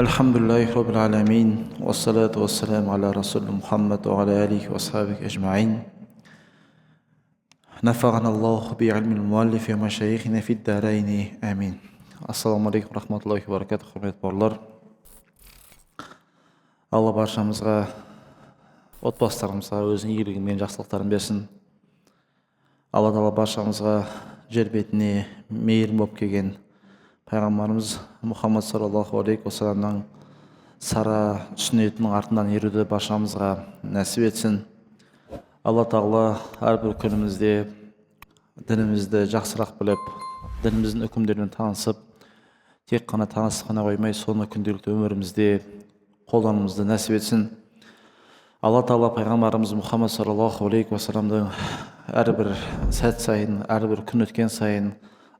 Alhamdulillahi Rabbil Alamin, wassalatu wassalamu ala Rasul Muhammad wa ala alihi wa sahbihi ajma'in. Nafa'ana Allah bi ilmi al-muallif wa mashayikhina fid daraini. Amin. Assalamu alaikum rahmatullahi wa barakatuh. Құрметті бауырлар. Алла баршамызға, отбасыларымызға өзінің игілігі мен жақсылықтарын берсін. Алла Тағала баршамызға жер бетіне мейірім болып келген пайғамбарымыз Мұхаммад саллаллаху алейхи уассаламның сара сүннетінің артынан еруді баршамызға нәсіп етсін. Алла Тағала әрбір күнімізде дінімізді жақсырақ біліп, дініміздің үкімдерімен танысып, тек қана танысып қана қоймай, соны күнделікті өмірімізде қолдануымызды нәсіп етсін. Алла Тағала пайғамбарымыз Мұхаммад саллаллаху алейхи уассаламның әрбір сәт сайын, әрбір күн өткен сайын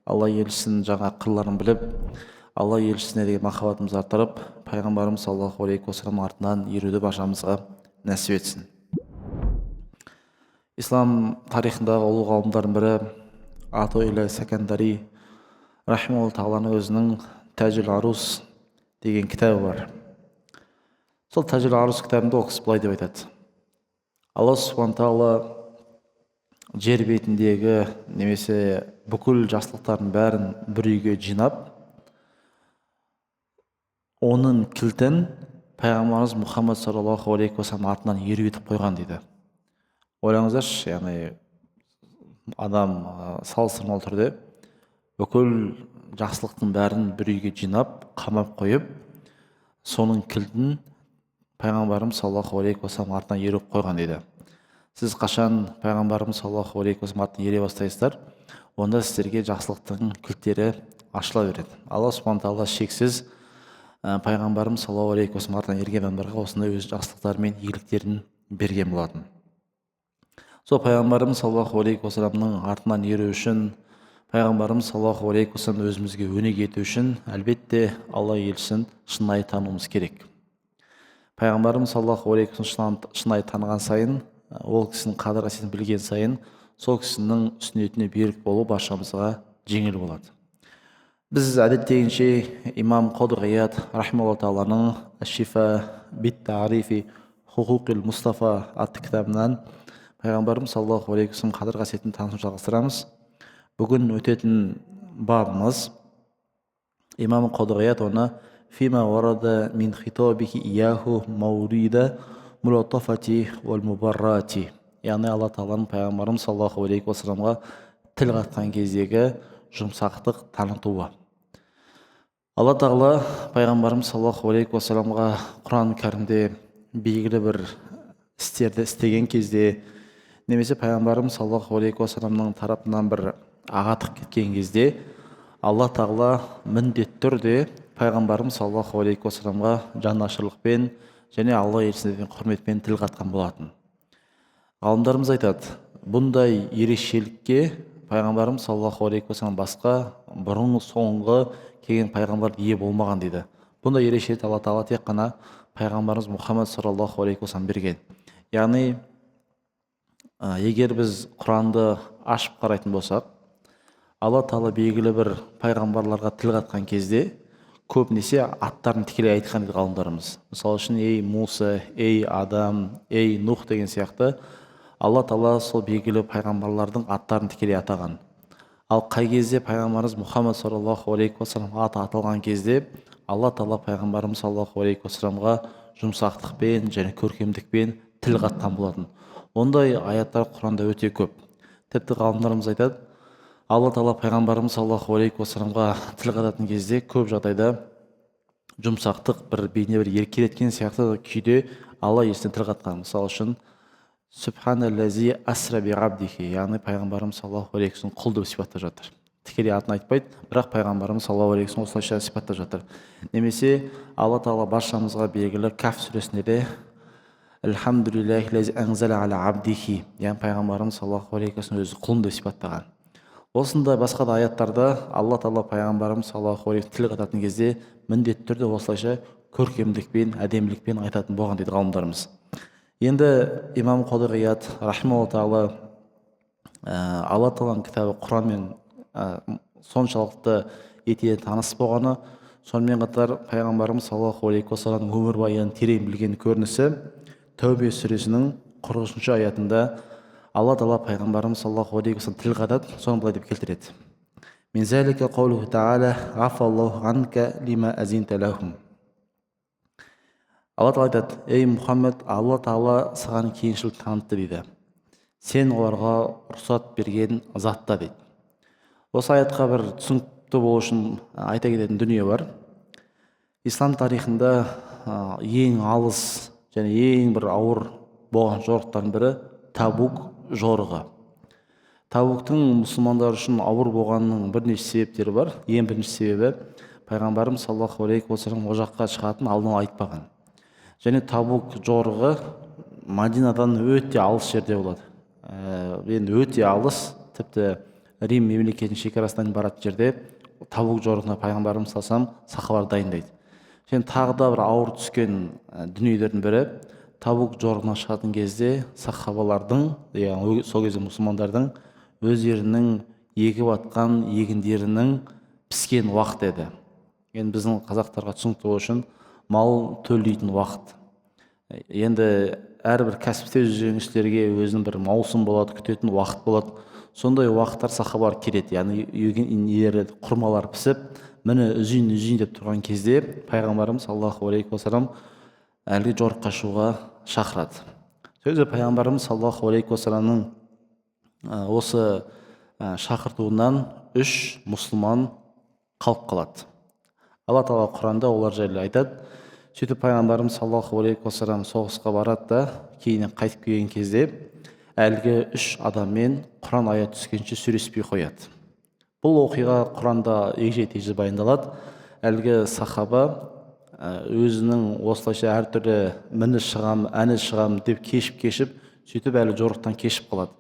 Алла елшісінің жаңа қырларын біліп, Алла елшісіне деген махаббатымызды арттырып, пайғамбарымыз саллаллаху алейхи уассаламның артынан еруді баршамызға нәсіп етсін. Ислам тарихындағы ұлы ғалымдардың бірі Атоилла Сакандари рахимахуллаху тағаланың өзінің Тәжул Арус деген кітабы бар. Сол Тәжул Арус кітабында ол кісі былай деп айтады: Алла субхана тағала жер бетіндегі немесе бүкіл жақсылықтардың бәрін бір үйге жинап, оның кілтін пайғамбарымыз Мұхаммад саллаллаху алейхи уассалам артынан еру етіп қойған дейді. Ойлаңыздаршы, яғни адам салыстырмалы түрде бүкіл жақсылықтың бәрін бір үйге жинап, қамап қойып, соның кілтін пайғамбарымыз саллаллаху алейхи уассалам артынан еріп қойған дейді. Сіз қашан пайғамбарымыз саллаллаху алейхи уассалам артынан ере бастайсыздар, онда сіздерге жақсылықтың кілттері ашыла береді. Алла субхана тағала шексіз пайғамбарымыз саллаллаху алейхи уассалам артынан ерген адамдарға осындай өз жақсылықтары мен игіліктерін берген болатын. Сол пайғамбарымыз саллаллаху алейхи уассаламның артынан еру үшін, пайғамбарымыз саллаллаху алейхи уассалам өзімізге өнеге ету үшін, әлбетте Алла елшісін шынайы тануымыз керек. Пайғамбарымыз саллаллаху алейхи уассалам шынайы таныған сайын, ол кісінің қадір қасиетін білген сайын, сол кісінің сүннетіне берік болу баршамызға жеңіл болады. Біз әдеттегенше имам Қади Ғият рахимахуллаху тағаланың Аш-Шифа бит-Та'рифи Хуқуқил Мустафа атты кітабынан пайғамбарымыз саллаллаху алейхи уассалам қадір қасиетін танысып жалғастырамыз. Бүгін өтетін бабымыз имам Қади Ғият оны фима варада мин хитабихи ияху маурида мулатафати вал мубаррати, яғни Алла Тағаланың пайғамбарымыз саллаллаху алейхи уассаламға тіл қатқан кездегі жұмсақтық танытуы. Алла Тағала пайғамбарымыз саллаллаху алейхи уассаламға Құран кәрімде белгілі бір істерді істеген кезде, немесе пайғамбарымыз саллаллаху алейхи уассаламның тарапынан бір ағаттық кеткен кезде, Алла Тағала міндетті түрде пайғамбарымыз саллаллаху алейхи уассаламға жанашырлықпен және Алла елшісіне құрметпен тіл қатқан болатын. Ғалымдарымыз айтады, бұндай ерекшелікке пайғамбарымыз саллаллаху алейхи уассалам басқа бұрын соңғы келген пайғамбар ие болмаған дейді. Бұндай ерекшелікті Алла Тағала тек қана пайғамбарымыз Мұхаммад саллаллаху алейхи уассалам берген. Яғни егер біз Құранды ашып қарайтын болсақ, Алла Тағала белгілі бір пайғамбарларға тіл қатқан кезде көбінесе аттарын тікелей айтқан дейді ғалымдарымыз. Мысалы үшін, ей Муса, ей Адам, ей Нух деген сияқты Алла Тағала сол белгілі пайғамбарлардың аттарын тікелей атаған. Ал қай кезде пайғамбарымыз Мұхаммад саллаллаху алейхи уассалам аты аталған кезде Алла Тағала пайғамбарымыз саллаллаху алейхи уассаламға жұмсақтықпен және көркемдікпен тіл қатқан болатын. Ондай аяттар Құранда өте көп. Тіпті ғалымдарымыз айтады, Алла Тағала пайғамбарымыз саллаллаху алейхи уассаламға тіл қататын кезде көп жағдайда жұмсақтық, бір бейне бір еркелеткен сияқты күйде Алла елшісіне тіл қатқан. Мысалы үшін, Субханаллази асра би абдихи, яғни пайғамбарымыз саллаллаху алейхи уассалам құл деп сипаттап жатыр. Тікелей атын айтпайды, бірақ пайғамбарымыз саллаллаху алейхи уассалам осылайша сипаттап жатыр. Немесе Алла Тағала баршамызға белгілі Каф сүресінде де Алхамдулиллахи лази анзала аля абдихи, яғни пайғамбарымыз саллаллаху алейхи уассалам өзі құлын деп сипаттаған. Осындай басқа да аяттарда Алла Тағала пайғамбарымыз саллаллаху алейхи тіл қататын кезде міндетті түрде осылайша көркемдікпен, әдемілікпен айтатын болған дейді ғалымдарымыз. Енді имам Қади Ғият рахимахуллаху тағала Алла Тағаланың кітабы Құранмен соншалықты етене таныс болғаны, Сонымен қатар пайғамбарымыз саллаллаху алейхи уассаламның өмірбаянын терең білген көрінісі Тәубе сүресінің 40 аятында Алла Тағала пайғамбарымыз саллаллаху алейхи уассалам тіл қатады, соны былай деп келтіреді. Min zalika qawluhu ta'ala афаллаху анка лима азинта лахум. Алла Тағала айтады: ей Мұхаммед, Алла Тағала саған кеңшілік танытты дейді. Сен оларға рұқсат берген затта дейді. Осы аятқа бір түсінікті болу үшін айта кететін дүние бар. Ислам тарихында ең алыс және ең бір ауыр болған жорықтардың бірі Табук жорығы. Табуктың мұсылмандар үшін ауыр болғанның бірнеше себептері бар. Ең бірінші себебі пайғамбарымыз саллаллаху алейхи уассалам ол жаққа шығатын алдын ала айтпаған. Және Табук жорығы Мадинадан өте алыс жерде болады. Енді өте алыс, тіпті Рим мемлекетінің шекарасынан баратын жерде Табук жорығына пайғамбарымыз салсам сахабалар дайындайды. Және тағы да бір ауыр түскен дүниелердің бірі Табук жорығына шығатын кезде сахабалардың, яғни сол кезде мұсылмандардың өздерінің егіп атқан егіндерінің піскен уақыт еді. Енді біздің қазақтарға түсінікті болу үшін мал төлейтін уақыт. Енді әрбір кәсіпте жүргіншілерге өзінің бір маусым болады, күтетін уақыт болады. Сондай уақыттар сахабалар келеді, яғни құрмалар пісіп, міне үзейін деп тұрған кезде пайғамбарымыз саллаллаху алейхи уассалам әлгі жорыққа шығуға шақырады. Сөзі пайғамбарымыз саллаллаху алейхи уассаламның осы шақыртуынан 3 мұсылман қалып қалады. Алла Тағала Құранда олар жайлы айтады. Сөйтіп пайғамбарымыз саллаллаху алейхи уассалам соғысқа барады да кейін қайтып келген кезде әлгі 3 адаммен Құран аят түскенше сөйлеспей қояды. Бұл оқиға Құранда егжей-тегжейлі баяндалады. Әлгі сахаба өзінің осылайша әртүрлі міні шығам, әні шығам деп кешіп сөйтіп әлі жорықтан кешіп қалады.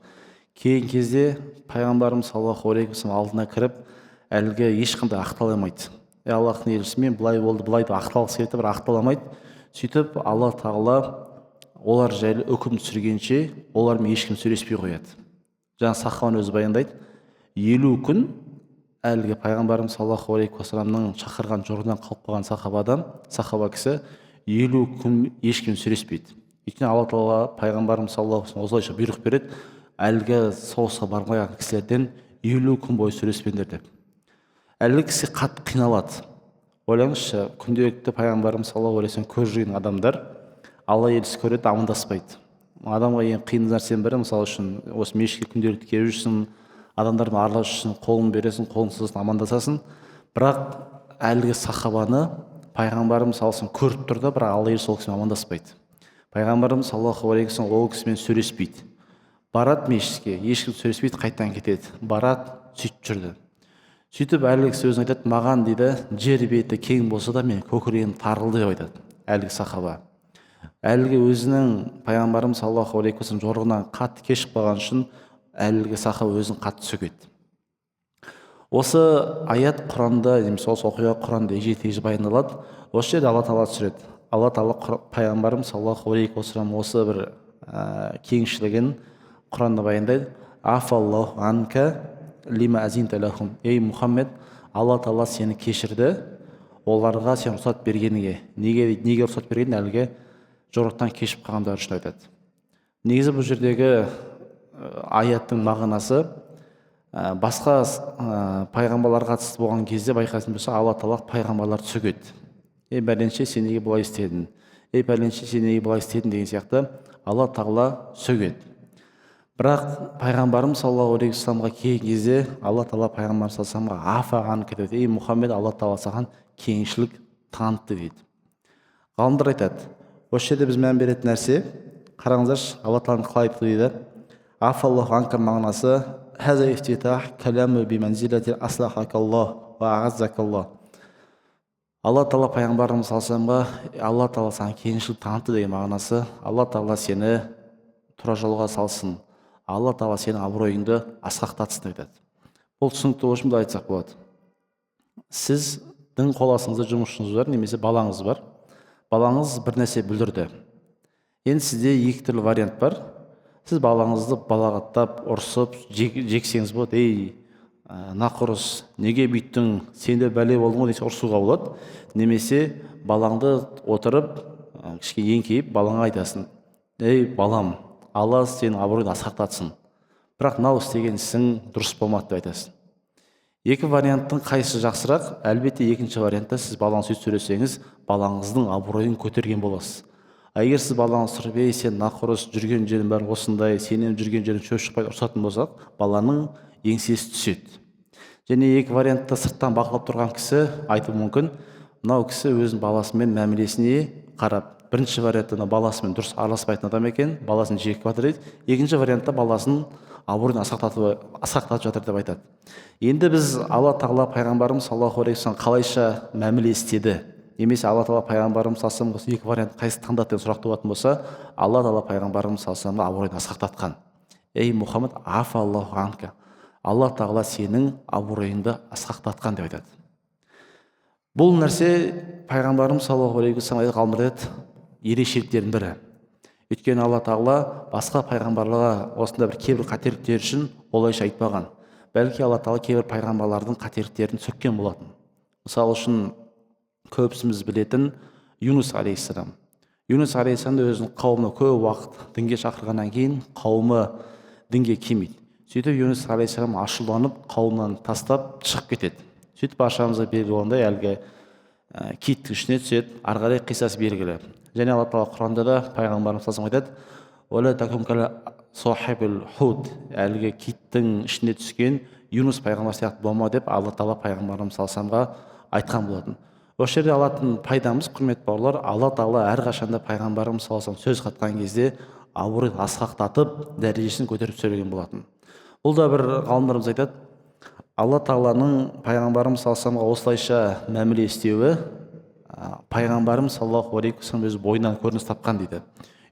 Кейін кезде пайғамбарымыз саллаллаху алейхи уассалам алдына кіріп әлгі ешқандай ақталамайды. Аллахтың елшісі, мен былай болды, былай деп ақталғысы келеді, бір ақталамайды. Сөйтіп Алла Тағала олар жайлы үкім түсіргенше олармен ешкім сөйлеспей қояды. Жаңа сахабаның өзі баяндайды. 50 күн әлгі пайғамбарымыз саллаллаху алейхи уассаламның шақырған жорығынан қалып қалған сахаба кісі 50 күн ешкім сөйлеспейді. Өйткені Алла Тағала пайғамбарымыз саллаллаху алейхи уассалам осылайша бұйрық береді: әлгі соғысқа бармаған кісілерден 50 күн бойы сөйлеспеңдер деп. Әлгі кісі қатты қиналады. Ойлаңызшы, күнделікті пайғамбарымыз саллаллаху алейхи уассалам көріп жүрген адамдар Алла елшісі көреді, амандаспайды. Адамға ең қиын нәрсенің бірі, мысалы үшін осы мешітке күнделікті келіп жүрсің, адамдармен араласып жүрсің, қолын бересің, қолын созасың, амандасасың. Бірақ әлгі сахабаны пайғамбарымыз саллаллаху алейхи уассалам көріп тұр да, бірақ Алла елшісі ол кісімен амандаспайды. Пайғамбарымыз саллаллаху алейхи уассалам ол кісімен сөйлеспейді. Барады мешітке, ешкім сөйлеспейді, қайтадан кетеді. Барады, сөйтіп жүрді. Сөйтіп әлгі кісі өзін айтады: маған дейді, жер беті кең болса да мен көкірегім тарылды деп айтады әлгі сахаба. Әлгі өзінің пайғамбарымыз саллаллаху алейхи уассалам жорығынан қатты кешіп қалған үшін әлгі сахаба өзін қатты сөгеді. Осы аят Құранда, немесе осы оқиға Құранда егжей-тегжейлі баяндалады. Осы жерде Алла Тағала түсіреді. Алла Тағала пайғамбарымыз саллаллаху алейхи уассалам осы бір кеңшілігін Құранда баяндайды. Афаллаху анка лима азинта лахум. Ей Мұхаммед, Алла Тағала сені кешірді, оларға сен рұқсат бергеніңе. Неге рұқсат берген? Әлгі жорықтан кешіп қалғандар үшін айтады. Негізі бұл жердегі аяттың мағынасы басқа пайғамбарларға қатысты болған кезде байқайтын болса, Алла Тағала пайғамбарларды сөгеді. Ей бәленше, сен неге бұлай істедің? Ей бәленше, сен неге бұлай істедің деген сияқты Алла Тағала сөгеді. Бірақ пайғамбарымыз саллаллаху алейхи уассаламға келген кезде Алла Тағала пайғамбарымыз саллаллаху алейхи уассаламға афаған кетеді. Ей Мұхаммед, Алла Тағала саған кеңшілік танытты дейді. Ғалымдар айтады, осы жерде біз мән беретін нәрсе, қараңыздаршы, Алла Тағала қалай айтты дейді. Афаллаху анка мағынасы хаза ифтитах каламу биманзилати аслахакаллах ва аъаззакаллах. Алла Тағала пайғамбарымыз саллаллаху алейхи уассаламға Алла Тағала саған кеңшілік танытты деген мағынасы, Алла Тағала сені тура жолға салсын, Алла Тағала сенің абыройыңды асқақтатсын айтады. Бұл түсінікті болу үшін былай айтсақ болады. Сіздің қол астыңызда жұмысшыңыз бар, немесе балаңыз бар. Балаңыз бір нәрсе бүлдірді. Енді сізде екі түрлі вариант бар. Сіз балаңызды балағаттап, ұрсып, жексеңіз болады. Ей, нақұрыс, неге бүйттің, сенде бәле болды ма десе ұрсуға болады. Немесе балаңды отырып кішкене еңкейіп балаңа айтасың: ей балам, алла сенің абыройыңды асқақтатсын, бірақ мынау істеген ісің дұрыс болмады деп айтасың. Екі варианттың қайсысы жақсырақ? Әлбетте екінші вариантта сіз балаңыз сөйтіп сөйлесеңіз, балаңыздың абыройын көтерген боласыз. Егер сіз балаңыз тұрып, ей сен нақұрыс, жүрген жерің бәрі осындай, сенен жүрген жерің шөп шықпайды, ұрсатын болсақ, баланың еңсесі түседі. Және екі вариантта сырттан бақылап тұрған кісі айтуы мүмкін: мынау кісі өзінің баласымен мәмілесіне қарап, бірінші вариантта баласымен дұрыс араласпайтын адам екен, баласын жек жатыр дейді. Екінші вариантта баласын абыройын асқақтатып жатыр деп айтады. Енді біз Алла тағала пайғамбарымыз саллаллаху алейхи вассалам қалайша мәміле істеді, немесе Алла тағала пайғамбарымыз саллаллаху алейхи вассалам осы екі вариант қайсысын таңдады деген сұрақ туатын болса, Алла тағала пайғамбарымыз саллаллаху алейхи вассаламға абыройын асқақтатқан: ей Мұхаммед, афа Аллаху анка, Алла тағала сенің абыройыңды асқақтатқан деп айтады. Бұл нәрсе пайғамбарымыз саллаллаху алейхи вассалам ғалымдар айтады, ерекшеліктердің бірі. Өйткені Алла тағала басқа пайғамбарларға осында бір кейбір қателіктер үшін олайша айтпаған. Бәлки Алла тағала кейбір пайғамбарлардың қателіктерін сөккен болатын. Мысалы үшін көбісіміз білетін Юнус алейхиссалам. Юнус алейхиссалам өзінің қауымына көп уақыт дінге шақырғаннан кейін қауымы дінге келмейді. Сөйтіп Юнус алейхиссалам ашуланып қауымнан тастап шығып кетеді. Сөйтіп баршамызға белгілі болғандай әлгі кит ішіне түседі, ары қарай қиссасы белгілі. Және Алла тағала Құранда да пайғамбарымыз саллаллаху алейхи айтады: «Уәлә такун кәл сахибил худ», әлгі киттің ішіне түскен Юнус пайғамбар сияқты болма деп Алла тағала пайғамбарымыз саллаллаху алейхи айтқан болатын. Осы жерде алатын пайдамыз, құрметті бауырлар, Алла тағала әрқашанда пайғамбарымыз саллаллаху алейхи сөз қатқан кезде абыройын асқақтатып, дәрежесін көтеріп сөйлеген болатын. Бұл да бір ғалымдарымыз айтады, Алла тағаланың пайғамбарымыз саллаллаху алейхи осылайша мәміле істеуі пайғамбарымыз саллаллаху алейхи вассалам өз бойынан көрініс тапқан дейді.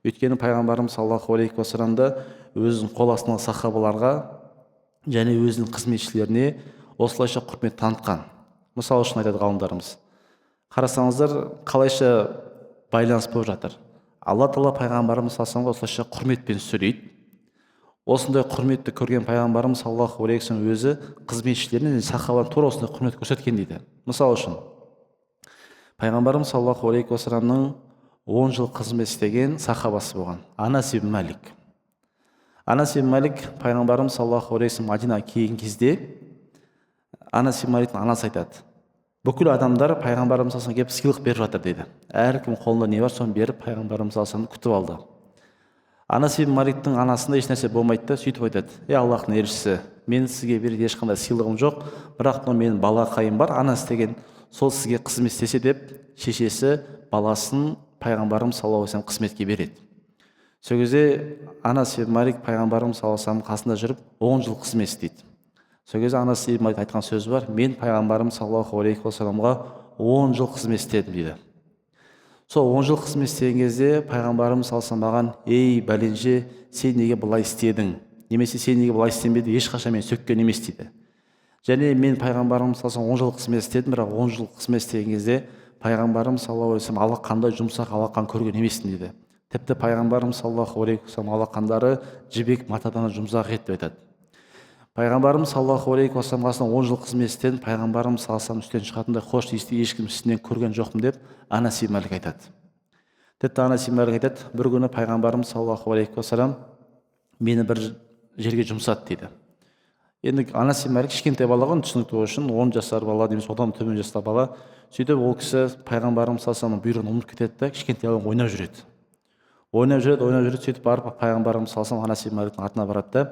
Өйткені пайғамбарымыз саллаллаху алейхи вассаламды өзінің қол астындағы сахабаларға және өзінің қызметшілеріне осылайша құрмет танытқан. Мысалы үшін айтады ғалымдарымыз, қарасаңыздар қалайша байланыс болып жатыр. Алла тағала пайғамбарымыз саллаллаху алейхи осылайша құрметпен сөйлейді. Осындай құрметті көрген пайғамбарымыз саллаллаху алейхи вассалам өзі қызметшілеріне сахабаларына тура осындай құрмет көрсеткен дейді. Мысалы үшін пайғамбарымыз саллаллаху алейхи вассаламның 10 жыл қызмет істеген сахабасы болған Анас ибн Малик. Анас ибн Малик пайғамбарымыз саллаллаху алейхи вассалам Мадинаға келген кезде Анас ибн Маликтің анасы айтады: бүкіл адамдар пайғамбарымыз саллаллаху алейхи келіп сыйлық беріп жатыр дейді. Әркім қолында не бар соны беріп пайғамбарымыз саллаллаху алейхи күтіп алды. Анас ибн Маликтің анасында еш нәрсе болмайды да сөйтіп айтады: ей Аллахтың елшісі, мен сізге берер ешқандай сыйлығым жоқ, бірақ менің балақайым бар, Анас деген, сол сізге қызмет істесе деп шешесі баласын пайғамбарымыз саллаллаху алейхи қызметке береді. Сол кезде Анас ибн Малик пайғамбарымыз саллаллаху алейхи қасында жүріп 10 жыл қызмет істейді. Сол кезде Анас ибн Малик айтқан сөзі бар: мен пайғамбарымыз саллаллаху алейхи вассаламға 10 жыл қызмет істедім дейді. Сол 10 жыл қызмет істеген кезде пайғамбарымыз саллаллаху алейхи маған: ей бәленше, сен неге бұлай істедің, немесе сен неге бұлай істемедің, ешқашан мен сөккен емес дейді. Және мен пайғамбарымыз саллаллаху алейхи 10 жыл қызмет істедім, бірақ 10 жыл қызмет істеген кезде пайғамбарымыз саллаллаху алейхи алақандай жұмсақ алақан көрген емеспін дейді. Тіпті пайғамбарымыз саллаллаху алейхи алақандары жібек матадан жұмсақ еді деп айтады. Пайғамбарымыз саллаллаху алейхи вассалам қасында 10 жыл қызмет істедім, пайғамбарымыз саллаллаху алейхи үстен шығатындай хош иісті ешкім үстінен көрген жоқпын деп Анас ибн Малик айтады. Тіпті Анас ибн Малик айтады: бір күні пайғамбарымыз саллаллаху алейхи вассалам мені бір жерге жұмсады дейді. Енді Анас ибн Малик кішкентай бала ғой, түсінікті үшін 10 жасар бала немесе одан төмен жастағы бала. Сөйтіп ол кісі пайғамбарымыз саллаллаху алейхи бұйрығын ұмытып кетеді да кішкентай бала ойнап жүреді. Сөйтіп барып пайғамбарымыз саллаллаху алейхи Анас ибн Маликтің артына барады да: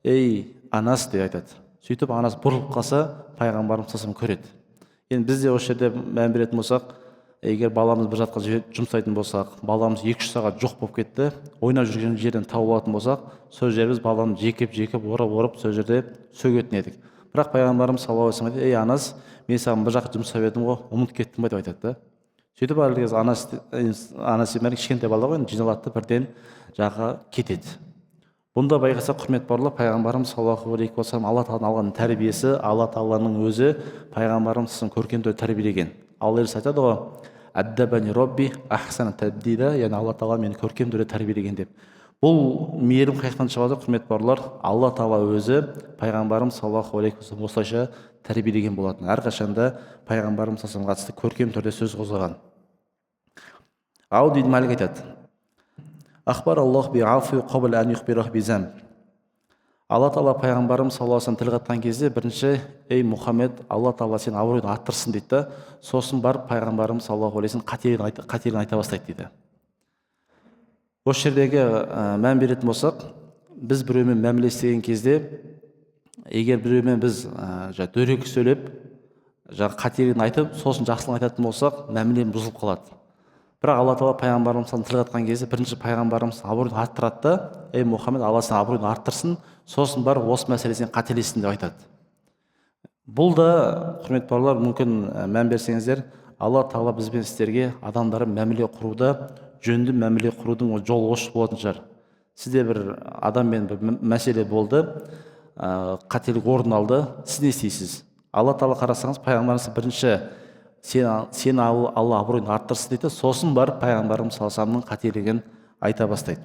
ей Анас деп айтады. Сөйтіп Анас бұрылып қалса пайғамбарымыз саллаллаху алейхи көреді. Енді біз де осы жерде мән беретін болсақ, егер баламыз бір затқа жұмсайтын болсақ, баламыз 2-3 сағат жоқ болып кетті, ойнап жүрген жерден тауып алатын болсақ, сол жерде біз баланы жекіп орап сол жерде сөгетін едік. Бірақ пайғамбарымыз саллаллаху алейхи вассалам: ей Анас, мен саған бір жаққа жұмсап едім ғой, ұмытып кеттім ба деп айтады да. Сөйтіп әлгі Анас ибн Малик кішкентай бала ғой, жиналады бірден жаққа кетеді. Бұнда байқаса, құрмет бауырлар, пайғамбарымыз саллаллаху алейхи вассалам Алла тағаланың алған тәрбиесі, Алла тағаланың өзі пайғамбарымызды көркем түрде тәрбиелеген. Алла айтады ғой: әддабани робби ахсана тәбдида, яғни Алла тағала мені көркем түрде тәрбиелеген деп. Бұл мейірім қаяқтан шығады, құрметті бауырлар? Алла тағала өзі пайғамбарым саллаллаху алейхи уассалам осылайша тәрбиелеген болатын. Әрқашанда пайғамбарым саллаллаху алейхи қатысты көркем түрде сөз қозғаған. Ау дейді Малик айтады. Ахбар Аллах би афу қабл ан юхбирах би зам. Алла тағала пайғамбарым саллаллаху алейхи тіл қатқан кезде бірінші, ей Мұхаммед, Алла тағала сен абыройды арттырсын дейді да, сосын барып пайғамбарым саллаллаху алейхи қателігін айта бастайды дейді. Осы жердегі мән беретін болсақ, біз біреумен мәміле істеген кезде, егер біреумен біз дөрекі сөйлеп, қателігін айтып, сосын жақсылығын айтатын болсақ, мәмілеміз бұзылып қалады. Бірақ Алла тағала пайғамбарымыз тіл қатқан кезде, бірінші пайғамбарымыз абыройды арттырады да, ей Мұхаммед, Алла сен абыройды арттырсын, сосын барып осы мәселесіне қателестің деп айтады. Бұл да, құрметті бауырлар, мүмкін мән берсеңіздер, Алла тағала бізбен сіздерге адамдары мәміле құруда, жөнді мәміле құрудың жолы осы болатын шығар. Сізде бір адаммен бір мәселе болды, қателік орын алды, сіз не істейсіз? Алла тағала қарасаңыз, пайғамбарымыз бірінші сен Алла абыройын арттырсын дейді, сосын барып пайғамбарымыз саллаллаху қателігін айта бастайды.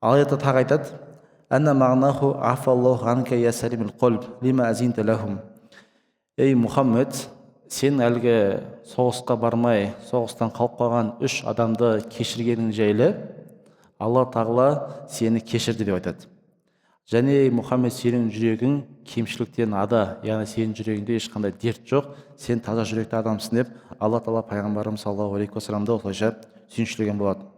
Аятта тағы айтады: «Анна мағнаху афаллаху анка я салимул қалб лима азинта лахум». Ей Мұхаммед, сен әлгі соғысқа бармай, соғыстан қалып қалған 3 адамды кешіргенің жайлы Алла тағала сені кешірді деп айтады. Және Мұхаммед, сенің жүрегің кемшіліктен ада, яғни сенің жүрегіңде ешқандай дерт жоқ, сен таза жүректі адамсың деп Алла тағала пайғамбарым саллаллаху алейхи уассаламды осылайша сүйіншілеген болады.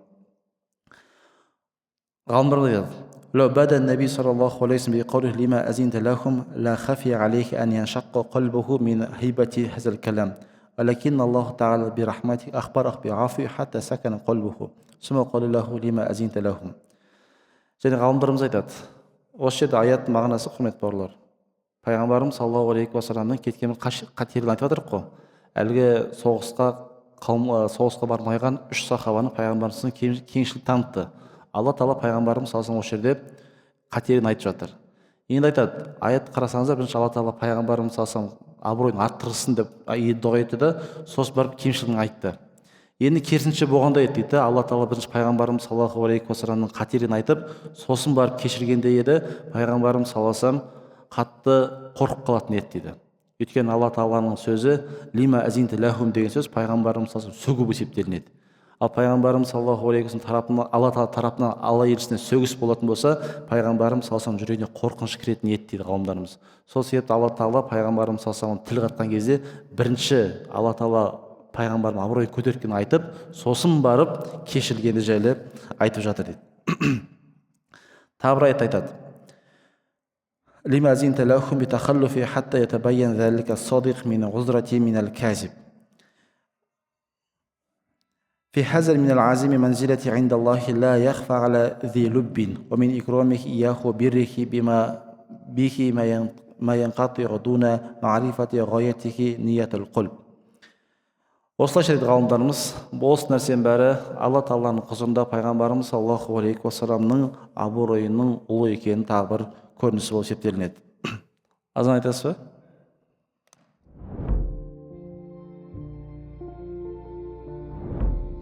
Ғалымдар айтады: لو بدا النبي صلى الله عليه وسلم بقوله لما أذنت لهم لا خفي عليك أن ينشق قلبه من هيبة هذا الكلام ولكن الله تعالى برحمته أخبره بعفو حتى سكن قلبه ثم قال له لما أذنت لهم. Және ғалымдарымыз айтады, осы жерде аяттың мағынасы, құрметті бауырлар, пайғамбарым саллаллаху алейхи уассаламның кеткен қателігін айтып жатырық қой. Әлгі соғысқа бармайған 3 сахабаны пайғамбарымыздың кеңшілік танытты. Алла тағала пайғамбарымыз саллаллаху осы жерде қателігін айтып жатыр. Енді айтады, аят қарасаңыздар, бірінші Алла тағала пайғамбарымыз саллаллаху абыройын арттырсын деп дұға етті да, сосын барып кемшілігін айтты. Енді керісінше болғанда еді дейді, Алла тағала бірінші пайғамбарымыз саллаллаху алейхи уассаламның қателігін айтып, сосын барып кешіргенде еді, пайғамбарымыз саллаллаху қатты қорқып қалатын еді дейді. Өйткені Алла тағаланың сөзі лима азинта лахум деген сөз пайғамбарымыз саллаллаху сөгу есептелінеді. Ал пайғамбарымыз саллаллаху алейхи уассалам тарапынан, Алла тағала тарапынан Алла елшісіне сөгіс болатын болса, пайғамбарымыз саллаллаху жүрегіне қорқыныш кіретін еді дейді ғалымдарымыз. Сол себепті Алла тағала пайғамбарымыз саллаллаху тіл қатқан кезде бірінші Алла тағала пайғамбардың абыройын көтергенін айтып, сосын барып кешіргені жайлы айтып жатыр дейді. Тағы бір аят айтады: лима азинта лахум битахаллуфи хатта ятабайян залика садиқ мин ғузрати минал казиб. في حذر من العازم منزلة عند الله لا يخفى على ذي لب ومن إكرامه إياه وبره بما به ما ينقطع دون معرفة غايته نية القلب. Осылайша дейді ғалымдарымыз, осы нәрсенің бәрі Алла тағаланың құзырында пайғамбарымыз саллаллаху алейхи уассаламның абыройының ұлы екенін тағы бір көрінісі болып есептелінеді. Азан айтасыз ба?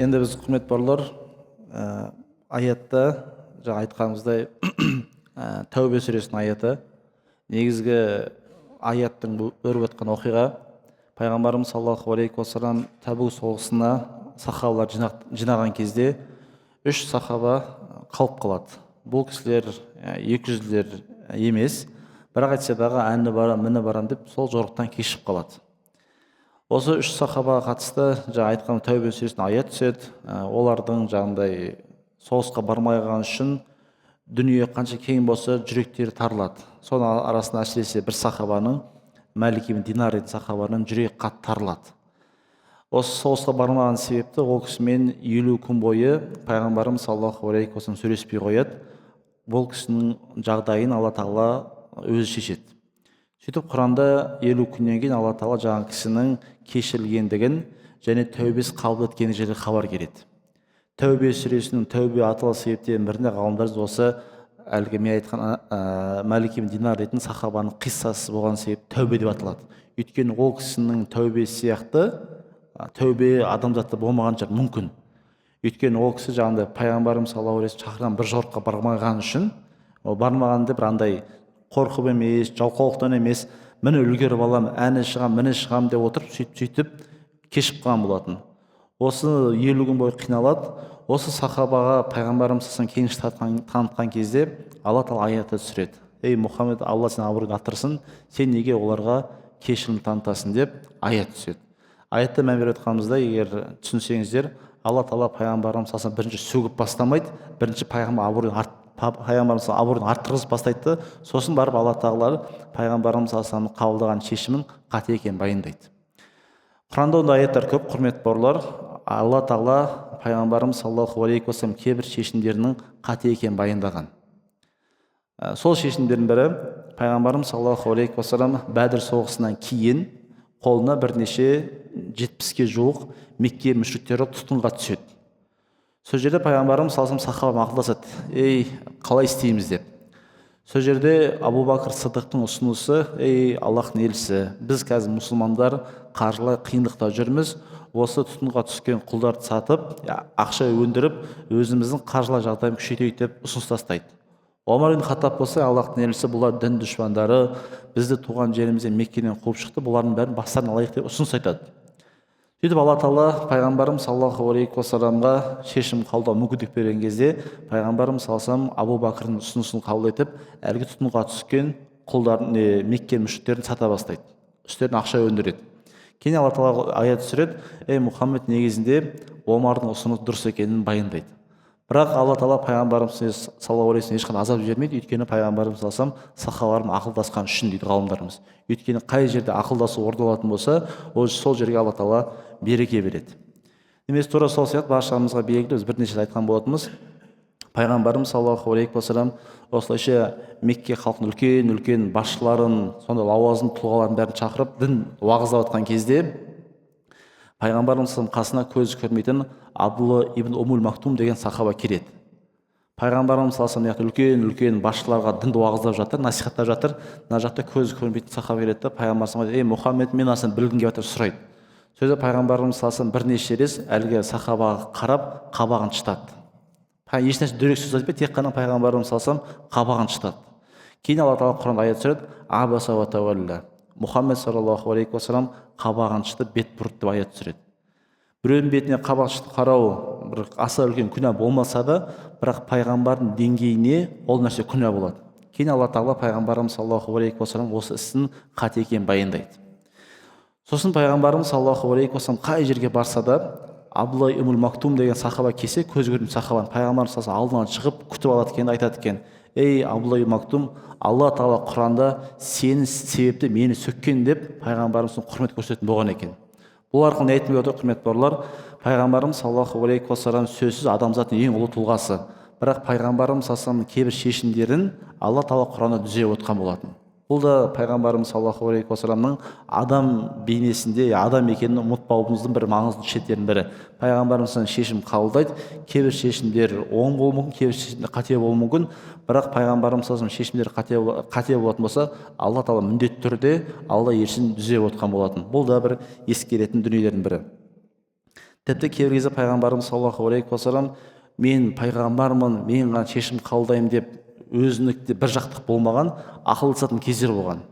Енді біз, құрметті бауырлар, аятта жаңа айтқанымыздай Тәубе сүресінің аяты, негізгі аяттың өріп өткен оқиға, пайғамбарымыз саллаллаху алейхи уассалам Табук соғысына сахабалар жинаған кезде 3 сахаба қалып қалады. Бұл кісілер 200-лер емес, бірақ айтса дағы міні барам деп сол жорықтан кешіп қалады. Осы 3 сахабаға қатысты жаңа айтқан Тәубе сүресіне аят түседі. Олардың жаңағыдай соғысқа бармайған үшін дүние қанша кең болса жүректері тарылады. Соның арасында әсіресе бір сахабаның, Малик ибн Динар деген сахабаның жүрегі қатты тарылады. Осы соғысқа бармаған себепті ол кісімен 50 күн бойы пайғамбарымыз саллаллаху алейхи уассалам сөйлеспей қояды. Бұл кісінің жағдайын Алла тағала өзі шешеді. Сөйтіп Құранда 50 күннен кейін Алла тағала жаңағы кісінің кешірілгендігін және тәубесі қабыл еткені жайлы хабар келеді. Тәубе сүресінің тәубе аталу себептерінің бірінде ғалымдар осы әлгі мен айтқан Малик ибн Динар дейтін сахабаның қиссасы болған себеп тәубе деп аталады. Өйткені ол кісінің тәубе сияқты тәубе адамзатта болмаған шығар мүмкін. Өйткені ол кісі жаңағыдай пайғамбарымыз саллаллаху алейхи вассалам шақырған бір жорыққа бармаған үшін, ол бармағанды бір андай қорқып емес, жалқаулықтан емес, міне үлгеріп аламын, әне шығам, міне шығам деп отырып, сөйтіп кешіп қалған болатын. Осы 50 күн бойы қиналады. Осы сахабаға пайғамбарымыз кеңеш танытқан кезде алла тағала аятты түсіреді. Ей Мұхаммед, алла сен абыройыңды арттырсын, сен неге оларға кешірім танытасың деп аят түседі. Аятты мән беріп жатқанымызда, егер түсінсеңіздер, алла тағала пайғамбарымыз бірінші сөгіп бастамайды, бірінші пайғамбарымыз абыройын арттырғызып бастайды, сосын барып алла тағала пайғамбарымыз қабылдаған шешімін қате екенін баяндайды. Құранда ондай аяттар көп, құрметті бауырлар. Алла тағала пайғамбарымыз саллаллаху алейхи уассалам кейбір шешімдерінің қате екенін баяндаған. Сол шешімдердің бірі, пайғамбарымыз саллаллаху алейхи уассалам Бәдір соғысынан кейін қолына бірнеше 70-ке жуық Мекке мүшриктері тұтқынға түседі. Сол жерде пайғамбарымыз саллаллаху алейхи уассалам сахабаға ақылдасады, ей, қалай істейміз деп. Сол жерде Абу Бакр Сыдықтың ұсынысы, ей Аллахтың елшісі, біз қазір мұсылмандар қаржылай қиындықта жүрміз, осы тұтқынға түскен құлдарды сатып, ақша өндіріп, өзіміздің қаржылай жағдайын күшейтейік деп ұсыныс тастайды. Омар ибн Хаттаб болса, Аллахтың елшісі, бұлар дін дұшпандары, бізді туған жерімізден Меккеден қуып шықты, бұлардың бәрін бастарына алайық деп ұсыныс айтады. Сөйтіп алла тағала пайғамбарымыз саллаллаху алейхи уассаламға шешім қабылдау мүмкіндік берген кезде, пайғамбарымыз саллаллаху Абу Бакрдың ұсынысын қабыл етіп, әлгі тұтқынға түскен құлдардың Мекке мүшриктерін сата бастайды, үстеріне ақша өндіреді. Кейін алла тағала аят түсіреді, ей Мұхаммед, негізінде Омардың ұсынысы дұрыс екенін баяндайды. Бірақ алла тағала пайғамбарымыз саллаллаху алейхи вассалам ешқандай азап жібермейді, өйткені пайғамбарымыз саллаллаху алейхи вассалам сахабалармен ақылдасқан үшін дейді ғалымдарымыз. Өйткені қай жерде ақылдасу орындалатын болса, сол жерге алла тағала береке береді. Немесе тура сол сияқты баршамызға белгілі, біз бірнеше айтқан болатынбыз. Пайғамбарымыз саллаллаху алейхи вассалам осылайша Мекке халқының үлкен басшыларын, сондай лауазым тұлғаларын бәрін шақырып дін уағыздап жатқан кезде, пайғамбарымыз қасына көз көрмейтін Абдулла ибн Умул Мактум деген сахаба келеді. Пайғамбарымыз үлкен басшыларға дінді уағыздап жатыр, насихаттап жатыр. Мына жақта көз көрмейтін сахаба келеді, пайғамбарымыз, ей Мұхаммед, мен асын білгім келіп жатыр, сұрайды. Сөзі пайғамбарымыз бірнеше рет әлгі сахабаға қарап қабағын шытады. Ешнәрсе дөрекі сөз айтпайды, тек қана пайғамбарымыз қабағын шытады. Кейін алла тағала Құранда аят түсіреді, абаса ва тавалла. Мұхаммед саллаллаху алейхи уассалам қабағын шытып, бет бұрды деп аят түсіреді. Біреудің бетіне қабақ шытып қарау бір аса үлкен күнә болмаса да, бірақ пайғамбардың деңгейіне ол нәрсе күнә болады. Кейін алла тағала пайғамбарымыз саллаллаху алейхи уассалам осы істің қате екенін баяндайды. Сосын пайғамбарымыз саллаллаху алейхи уассалам қай жерге барса да, Абдулла ибн Мактум деген сахаба келсе, көз көрген сахабаны пайғамбарымыз алдынан шығып күтіп алады екен, айтады екен, ей Абдулла ибн Мактум, алла тағала Құранда сенің себепті мені сөккен деп пайғамбарымыздың құрмет көрсететін болған екен. Бұл арқылы не айтып отыр, құрметті бауырлар? Пайғамбарымыз саллаллаху алейхи уассалам сөзсіз адамзаттың ең ұлы тұлғасы. Бірақ пайғамбарымыз саллаллаху кейбір шешімдерін алла тағала Құранда түзеп отқан болатын. Бұл да пайғамбарымыз саллаллаху алейхи уассаламның адам бейнесінде адам екенін ұмытпауымыздың бір маңызды шеттерінің бірі. Пайғамбарымыз шешім қабылдайды, кейбір шешімдер оң болуы мүмкін, кейбір шешімдер қате болуы мүмкін. Бірақ пайғамбарымыз шешімдер қате болатын болса, алла тағала міндетті түрде алла елшісін түзеп отқан болатын. Бұл да бір ескеретін дүниелердің бірі. Тіпті кейбір кезде пайғамбарымыз саллаллаху алейхи уассалам, мен пайғамбармын, мен ғана шешім қабылдаймын деп өзінікте бір жақтық болмаған, ақылдасатын кездер болған.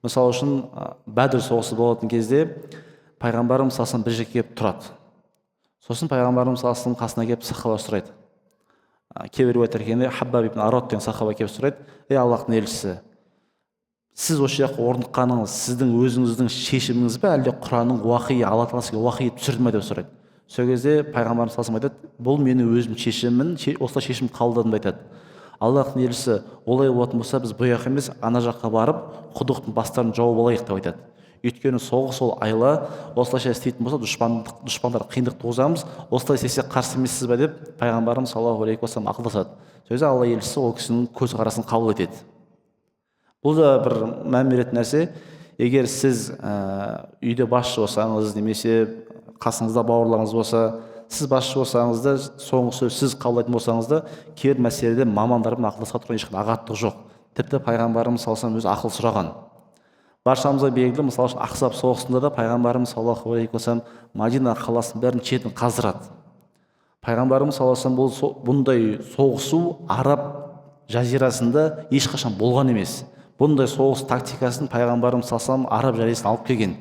Мысалы үшін Бәдір соғысы болатын кезде пайғамбарымыз саллаллаху бір жерге келіп тұрады. Сосын пайғамбарымыз саллаллаху қасына келіп сахаба сұрайды. Кейбір риуаяттар келгенде Хаббаб ибн Арат деген сахаба келіп сұрайды, ей Аллахтың елшісі, сіз осы жаққа орныққаныңыз сіздің өзіңіздің шешіміңіз бе, әлде Құранның уахи, алла тағала сізге уахи түсірді ме деп сұрайды. Сол кезде пайғамбарымыз саллаллаху айтады, бұл менің өзім шешімім, осылай шешім қабылдадым деп айтады. Аллахтың елшісі, олай болатын болса, біз бұл жаққа емес, ана жаққа барып, құдықтың бастарын жауып алайық деп айтады. Өйткені соғыс ол айла, осылайша істейтін болса, дұшпандар қиындық туғызамыз, осылай істесе қарсы емессіз бе деп пайғамбарымыз саллаллаху алейхи уассалам ақылдасады. Сол кезде алла елшісі ол кісінің көзқарасын қабыл етеді. Бұл да бір мән беретін нәрсе. Егер сіз үйде басшы болсаңыз, немесе қасыңызда бауырларыңыз болса, сіз басшы болсаңыз да, соңғы сөз сіз қабылдайтын болсаңыз да, кейбір мәселеде мамандармен ақылдасқа тұрған ешқандай ағаттық жоқ. Тіпті пайғамбарымыз саллаллаху алейхи вассалам өзі ақыл сұраған. Баршамызға белгілі, мысалы үшін Ахзаб соғысында да пайғамбарымыз саллаллаху алейхи вассалам Мадина қаласының бәрін шетін қаздырады. Пайғамбарымыз саллаллаху алейхи вассалам бұндай соғысу араб жазирасында ешқашан болған емес. Бұндай соғыс тактикасын пайғамбарымыз саллаллаху алейхи вассалам араб жазирасына алып келген.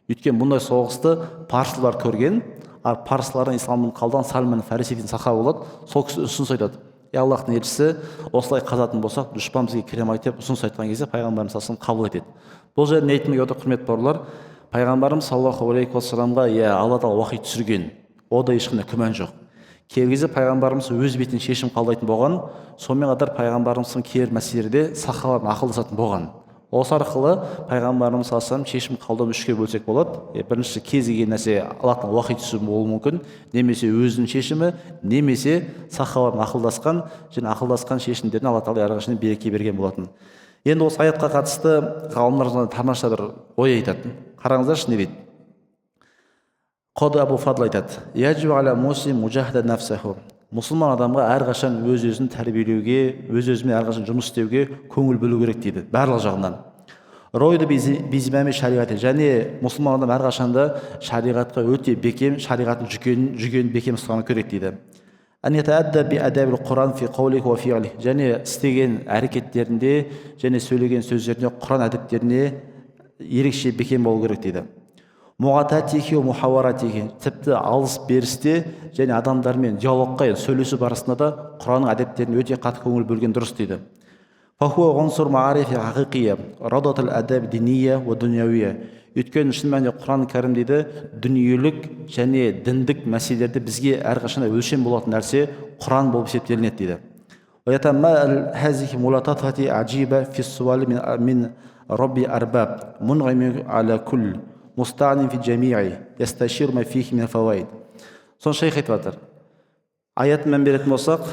Өйткені бұндай соғысты парсылар көрген, ал парсылардан исламның қалдан Сальман Фариси дейтін сахаба болады. Сол кісі ұсыныс айтады: Аллахтың елшісі, осылай қазатын болсақ, дұшпан бізге келе алмайды деп ұсыныс айтқан кезде пайғамбарымыз саллаллаху алейхи вассалам қабыл етеді. Бұл жерде не айтқым келіп отыр, құрметті бауырлар, пайғамбарымыз саллаллаху алейхи вассаламға Алла тағала уахи түсірген, ода ешқандай күмән жоқ. Кей кезде пайғамбарымыз өз бетінен шешім қабылдайтын болған, сонымен қатар пайғамбарымыздың кейбір мәселелерде сахабалармен ақылдасатын болған. Осы арқылы пайғамбарымыз саллаллаху алейхи вассалам шешім қабылдауды үшке бөлсек болады. Бірінші, кез келген нәрсе Аллахтан уахи түсуі болуы мүмкін, немесе өзінің шешімі, немесе сахабалармен ақылдасқан, және ақылдасқан шешімдеріне Алла тағала әрқашан береке берген болатын. Енді осы аятқа қатысты ғалымдар тамаша бір ой айтады. Қараңыздаршы, не дейді? Қоды Абу Фадл айтады: Яджу аля муслим мужахада нафсаху. Мұсылман адамға әрқашан өз-өзін тәрбиелеуге, өз-өзімен әрқашан жұмыс істеуге көңіл бөлу керек дейді, барлық жағынан. Ройды бизимами шариғаты, және мұсылман адам әрқашанда шариғатқа өте бекем, шариғаттың жүгенін бекем ұстағаны керек дейді. Және істеген әрекеттерінде және сөйлеген сөздерінде Құран әдептеріне ерекше бекем болу керек дейді. Тіпті алыс берісте және адамдармен диалогқа сөйлесу барысында да Құранның әдептеріне өте қатты көңіл бөлген дұрыс дейді. Өйткені шын мәнінде Құран кәрім дейді, дүниелік және діндік мәселелерде бізге әрқашан өлшем болатын нәрсе Құран болып есептелінеді дейді. Соны шейх айтып жатыр. Аятын мән беретін болсақ,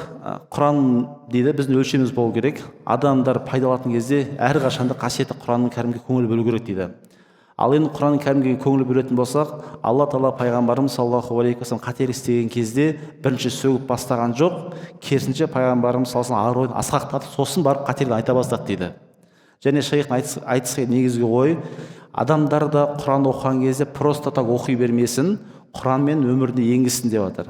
Құран дейді біздің өлшеміміз болу керек. Адамдар пайдаланатын кезде әрқашанда қасиетті Құранның кәрімге көңіл бөлу керек дейді. Ал енді Құранның кәрімге көңіл бөлетін болсақ, Алла тағала пайғамбарымыз саллаллаху алейхи вассалам қателік істеген кезде бірінші сөгіп бастаған жоқ, керісінше пайғамбарымыз саллаллаху алейхи вассалам асқақтатып, сосын барып қателігін айта бастады дейді. Және шейхтің айтысқан негізгі ой, адамдар да Құран оқыған кезде просто так оқи бермесін, Құранмен өміріне енгізсін деп жатыр.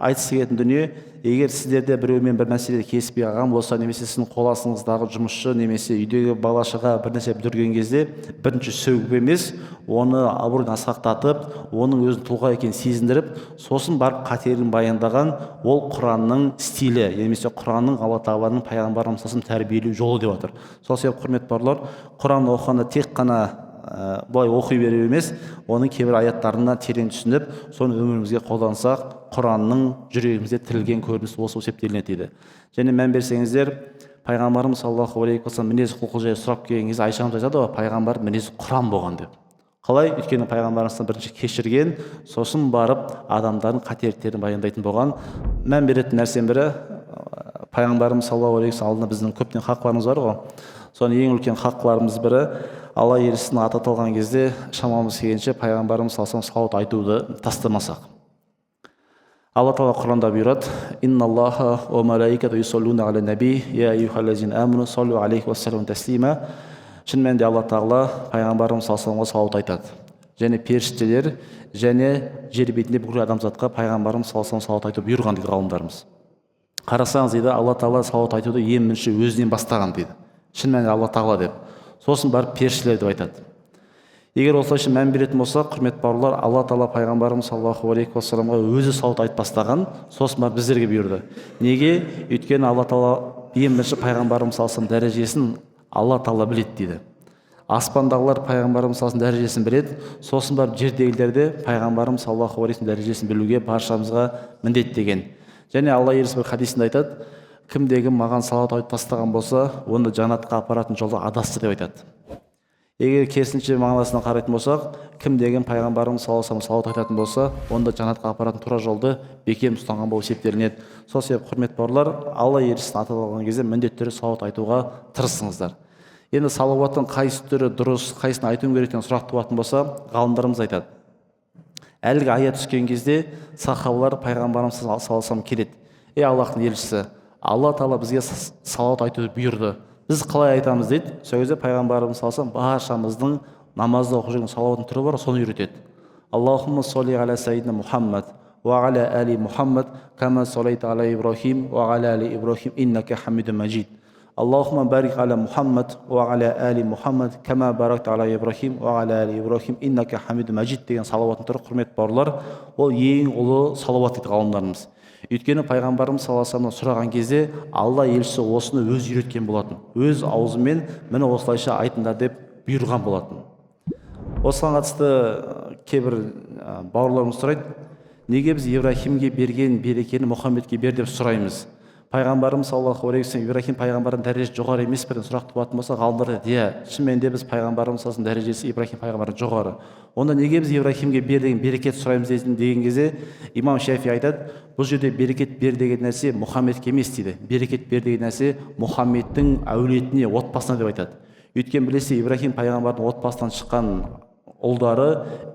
Айтысы келетін дүние, егер сіздерде біреумен бір мәселеде келіспей қалған болса, немесе сіздің қол астыңыздағы жұмысшы немесе үйдегі балашыға бір нәрсе бүлдірген кезде, бірінші сөгіп емес, оны абыройын асқақтатып, оның өзінің тұлға екенін сезіндіріп, сосын барып қателігін баяндаған, ол Құранның стилі, немесе Құранның Алла тағаланың пайғамбарымыз тәрбиелеу жолы деп жатыр. Сол себеп, құрметті бауырлар, Құран оқығанда тек қана былай оқи беру емес, оның кейбір аяттарына терең түсініп, соны өмірімізге қолдансақ, Құранның жүрегімізде тірілген көрінісі осы есептелінеді дейді. Және мән берсеңіздер, пайғамбарымыз саллаллаху алейхи вассалам мінез құлқы жайлы сұрап келген кезде Айша апай айтады ғой, пайғамбар мінезі Құран болған деп. Қалай? Өйткені пайғамбарымыз бірінші кешірген, сосын барып адамдардың қателіктерін баяндайтын болған. Мән беретін нәрсенің бірі, пайғамбарымыз саллаллаху алейхи вассалам алдында біздің көптеген хақларымыз бар ғой. Соның ең үлкен хақларымыз бірі, Алла елшісінің аты аталған кезде шамамыз келгенше пайғамбарымыз саллаллаху алейхи вассалам салауат айтуды тастамасақ. Алла тағала Құранда бұйырады: Инналлаха ва малаикату юсаллуна аля наби, я айюхаллазина аману саллу алейхи ва саллиму таслима. Шын мәнінде Алла тағала пайғамбарымыз саллаллаху алейхи вассаламға салауат айтады. Және періштелер және жер бетінде бүкіл адамзатқа пайғамбарымыз саллаллаху алейхи вассалам салауат айтуды бұйырған дейді ғалымдарымыз. Қарасаңыз дейді, Алла тағала салауат айтуды ең бірінші өзінен бастаған дейді. Шын мәнінде Алла тағала деп. Сосын барып періштелер деп айтады. Егер осылайша мән беретін болса, құрметті бауырлар, Алла тағала пайғамбарымыз саллаллаху алейхи вассаламға өзі салауат айтып бастаған, сосын барып біздерге бұйырды. Неге? Өйткені Алла тағала ең бірінші пайғамбарымыз саллаллаху алейхи вассалам дәрежесін Алла тағала біледі дейді. Аспандағылар пайғамбарымыз саллаллаху алейхи вассалам дәрежесін біледі, сосын барып жердегілер де пайғамбарымыз саллаллаху алейхи вассалам дәрежесін білуге баршамызға міндеттеген. Және Алла елшісі бір хадисінде айтады: кімде-кім маған салауат айтып тастаған болса, оны жаннатқа апаратын жолда адасты деп айтады. Егер керісінше мағынасына қарайтын болсақ, кімде-кім пайғамбарымыз саллаллаху алейхи вассалам салауат айтатын болса, онда жаннатқа апаратын тура жолды бекем ұстанған болып есептелінеді. Сол себеп, құрметті бауырлар, Алла елшісін аталған кезде міндетті түрде салауат айтуға тырысыңыздар. Енді салауаттың қайсы түрі дұрыс, қайсысын айту керек деген сұрақ туатын болса, ғалымдарымыз айтады: әлгі аят түскен кезде сахабалар пайғамбарымыз саллаллаху алейхи вассалам келеді: ей Аллахтың елшісі, Алла тағала бізге салауат айтуды бұйырды, біз қалай айтамыз дейді. Сол кезде пайғамбарымыз саллаллаху алейхи вассалам баршамыздың намазда оқып жүрген салауаттың түрі бар, соны үйретеді. Аллахумма солли аля сайидина Мұхаммад وعلى آل محمد كما صليت على إبراهيم وعلى آل إبراهيم إنك حميد مجيد اللهم بارك على محمد وعلى آل محمد كما باركت على إبراهيم وعلى آل إبراهيم إنك حميد مجيد деген салауаттың түрі, құрметті бауырлар, ол ең ұлы салауат дейді ғалымдарымыз. Өйткені пайғамбарымыз саллаллаху алейхи вассалам сұраған кезде Алла елшісі осыны өз үйреткен болатын. Өз аузымен міне осылайша айтыңдар деп бұйырған болатын. Осыған қатысты кейбір бауырларымыз сұрайды, неге біз Ибрахимге берген берекені Мұхаммедке бер деп сұраймыз? Пайғамбарымыз саллаллаху алейхи вассалам Ибрахим пайғамбардың дәрежесі жоғары емес пе деген сұрақ туатын болса, ғалымдар айтады, иә, шынымен де біз пайғамбарымыз саллаллаху алейхи вассалам дәрежесі Ибрахим пайғамбардан жоғары. Онда неге біз Ибрахимге бер деген берекет сұраймыз деген кезде имам Шафи айтады, бұл жерде берекет бер деген нәрсе Мұхаммедке емес дейді. Берекет бер деген нәрсе Мұхаммедтің әулетіне, отбасына деп айтады. Өйткені білесіз, Ибрахим пайғамбардың отбасынан шыққан ұлдары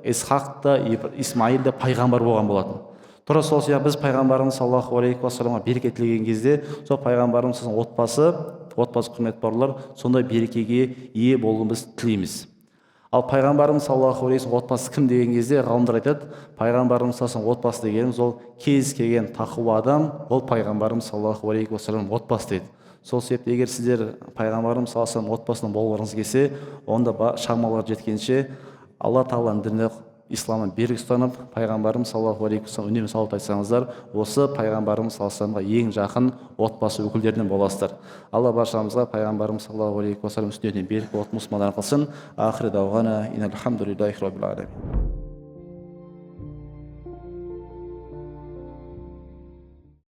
Исхақ та Исмаил да пайғамбар болған болатын. Тура сол сияқты біз пайғамбарымыз саллаллаху алейхи уассаламға берекет тілеген кезде сол пайғамбарымыздың отбасы құрметті бауырлар, сондай берекеге ие болуын біз тілейміз. Ал пайғамбарымыз саллаллаху алейхи уассалам отбасы кім деген кезде ғалымдар айтады, пайғамбарымыз саллаллаху алейхи отбасы дегеніміз ол кез келген тақуа адам, ол пайғамбарымыз саллаллаху алейхи уассалам отбасы дейді. Сол себепті егер сіздер пайғамбарымыз саллаллаху алейхи отбасынан болғыңыз келсе, онда шамалар жеткенше Алла тағаланың дініне, исламның берік ұстанып, пайғамбарымыз саллаллаху алейхи вассалам үнемі салауат айтсаңыздар, осы пайғамбарымыз саллаллаху алейхи вассаламға ең жақын отбасы өкілдерінен боласыздар. Алла баршамызға пайғамбарымыз саллаллаху алейхи вассалам үстінен берік болатын мұсылмандар қылсын. Ақыры дауғана иннал хамдулиллахи раббил аламин.